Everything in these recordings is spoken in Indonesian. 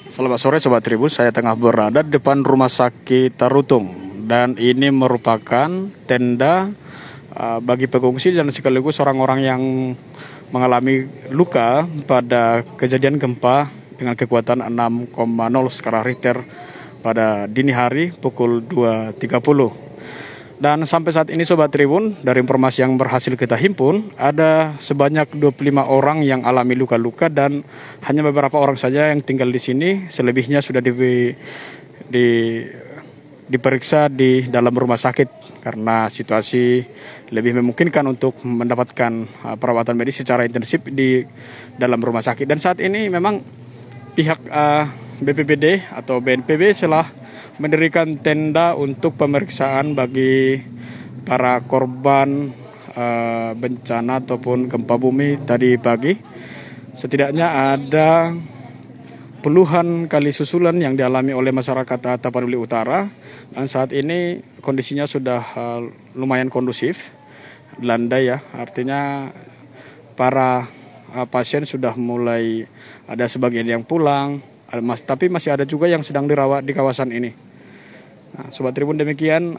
Selamat sore Sobat Tribun, saya tengah berada di depan Rumah Sakit Tarutung. Dan ini merupakan tenda bagi pengungsi dan sekaligus orang-orang yang mengalami luka pada kejadian gempa dengan kekuatan 6,0 skala Richter pada dini hari pukul 2.30. Dan sampai saat ini Sobat Tribun, dari informasi yang berhasil kita himpun, ada sebanyak 25 orang yang alami luka-luka dan hanya beberapa orang saja yang tinggal di sini. Selebihnya sudah diperiksa di dalam rumah sakit karena situasi lebih memungkinkan untuk mendapatkan perawatan medis secara intensif di dalam rumah sakit. Dan saat ini memang pihak BPBD atau BNPB telah mendirikan tenda untuk pemeriksaan bagi para korban bencana ataupun gempa bumi tadi pagi. Setidaknya ada puluhan kali susulan yang dialami oleh masyarakat Tapanuli Utara, dan saat ini kondisinya sudah lumayan kondusif, landai ya, artinya para pasien sudah mulai ada sebagian yang pulang, tapi masih ada juga yang sedang dirawat di kawasan ini. Nah, Sobat Tribun, demikian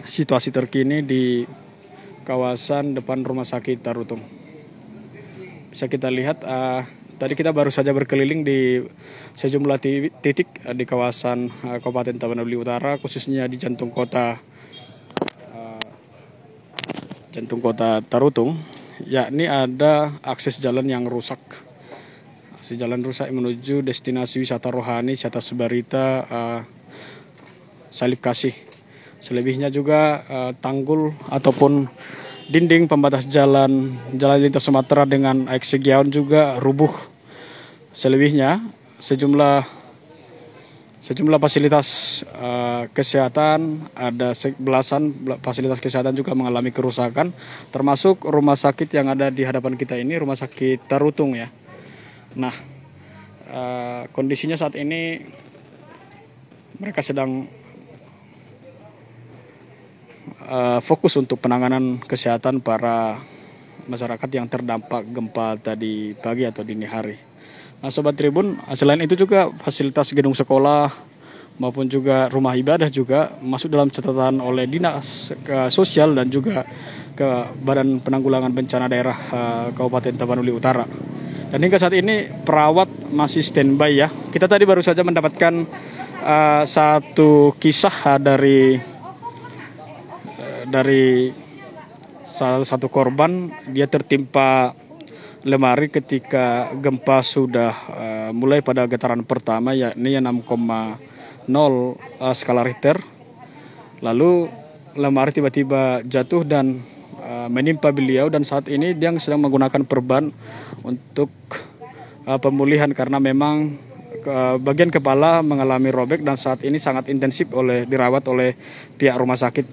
situasi terkini di kawasan depan Rumah Sakit Tarutung. Bisa kita lihat, tadi kita baru saja berkeliling di sejumlah titik di kawasan Kabupaten Tapanuli Utara, khususnya di jantung kota Tarutung, yakni ada akses jalan yang rusak. Akses jalan rusak menuju destinasi wisata rohani Syata Sebarita Salib Kasih. Selebihnya juga tanggul ataupun dinding pembatas jalan lintas Sumatera dengan Eksegiaon juga rubuh. Selebihnya sejumlah fasilitas kesehatan, ada belasan fasilitas kesehatan juga mengalami kerusakan, termasuk rumah sakit yang ada di hadapan kita ini, Rumah Sakit Tarutung ya. Nah, kondisinya saat ini mereka sedang fokus untuk penanganan kesehatan para masyarakat yang terdampak gempa tadi pagi atau dini hari. Nah, Sobat Tribun, selain itu juga fasilitas gedung sekolah maupun juga rumah ibadah juga masuk dalam catatan oleh Dinas Sosial dan juga ke Badan Penanggulangan Bencana Daerah Kabupaten Tapanuli Utara. Dan hingga saat ini perawat masih standby ya. Kita tadi baru saja mendapatkan satu kisah dari salah satu korban. Dia tertimpa lemari ketika gempa sudah mulai pada getaran pertama, yakni 6,0 skala Richter. Lalu lemari tiba-tiba jatuh dan menimpa beliau, dan saat ini dia sedang menggunakan perban untuk pemulihan karena memang bagian kepala mengalami robek dan saat ini sangat intensif dirawat oleh pihak rumah sakit.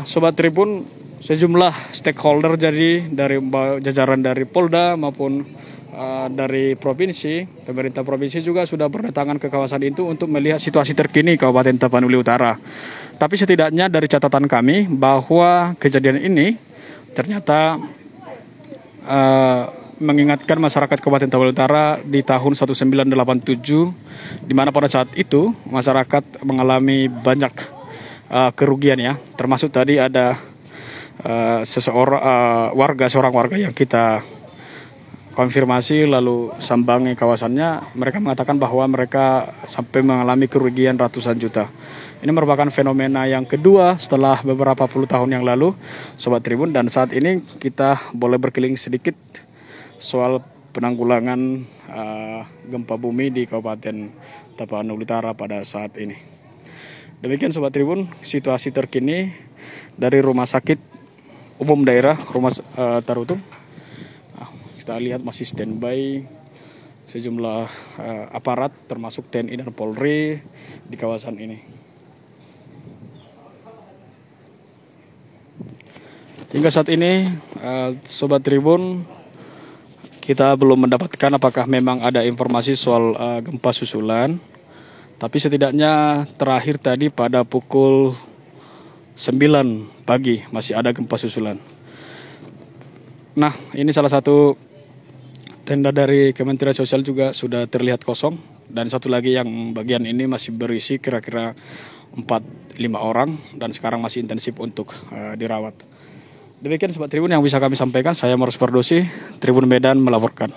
Sobat Tribun, sejumlah stakeholder jadi dari jajaran dari Polda maupun dari provinsi, pemerintah provinsi juga sudah berdatangan ke kawasan itu untuk melihat situasi terkini Kabupaten Tapanuli Utara. Tapi setidaknya dari catatan kami bahwa kejadian ini ternyata mengingatkan masyarakat Kabupaten Tapanuli Utara di tahun 1987, di mana pada saat itu masyarakat mengalami banyak kerugian ya, termasuk tadi ada seorang warga yang kita konfirmasi lalu sambangi kawasannya. Mereka mengatakan bahwa mereka sampai mengalami kerugian ratusan juta. Ini merupakan fenomena yang kedua setelah beberapa puluh tahun yang lalu, Sobat Tribun, dan saat ini kita boleh berkeliling sedikit soal penanggulangan gempa bumi di Kabupaten Tapanuli Utara pada saat ini. Demikian Sobat Tribun, situasi terkini dari Rumah Sakit Umum Daerah Tarutung. Kita lihat masih standby sejumlah aparat termasuk TNI dan Polri di kawasan ini. Hingga saat ini Sobat Tribun, kita belum mendapatkan apakah memang ada informasi soal gempa susulan. Tapi setidaknya terakhir tadi pada pukul 9 pagi masih ada gempa susulan. Nah, ini salah satu tenda dari Kementerian Sosial juga sudah terlihat kosong, dan satu lagi yang bagian ini masih berisi kira-kira 4-5 orang dan sekarang masih intensif untuk dirawat. Demikian Sobat Tribun yang bisa kami sampaikan. Saya Marus Pardosi, Tribun Medan melaporkan.